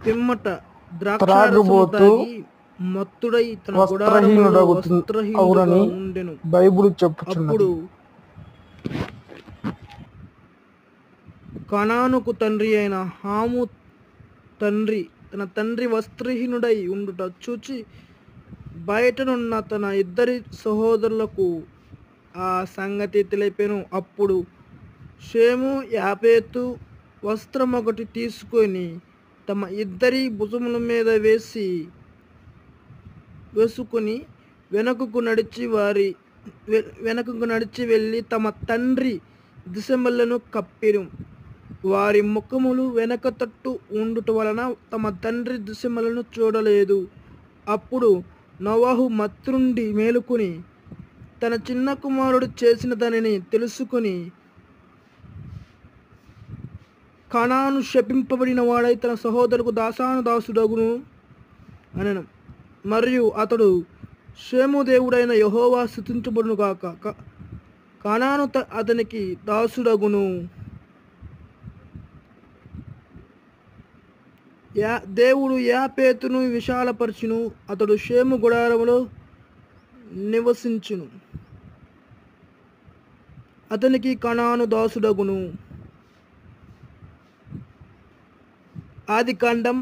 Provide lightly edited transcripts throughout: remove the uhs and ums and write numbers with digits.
పిమ్మట ద్రాక్షారసము త్రాగుబోతు తాగి మత్తుడై తన గుడారములో వస్త్రహీనుడుగా అవునని ఉండెను. బైబిల్ చెప్పుచున్నది. అప్పుడు కనానుకు తండ్రి అయిన హాము తన తండ్రి వస్త్రహీనుడై ఉండుట చూచి బయటనున్న తన ఇద్దరి సహోదరులకు ఆ సంగతి తెలిపెను. అప్పుడు షేము యాపేతు వస్త్రమొకటి తీసుకొని తమ ఇద్దరి భుజముల మీద వేసుకొని వెనుకకు నడిచి వెళ్ళి తమ తండ్రి దిశమలను కప్పిరు. వారి ముఖములు వెనక తట్టు ఉండుట వలన తమ తండ్రి దిశమలను చూడలేదు. అప్పుడు నోవహు మత్తునుండి మేలుకొని తన చిన్న కుమారుడు చేసిన దానిని తెలుసుకొని కనాను శపింపబడిన వాడై తన సహోదరుకు దాసుడగును అనెను. మరియు అతడు షేము దేవుడైన యెహోవా స్తుతించబడును గాక, కనాను అతనికి దాసుడగును. దేవుడు యాపేతును విశాలపరచును, అతడు షేము గుడారములో నివసించును, అతనికి కనాను దాసుడగును. ఆదికాండం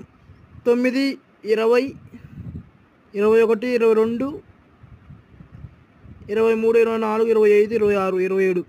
9, 20, 21, 22, 23, 24, 25, 26, 27.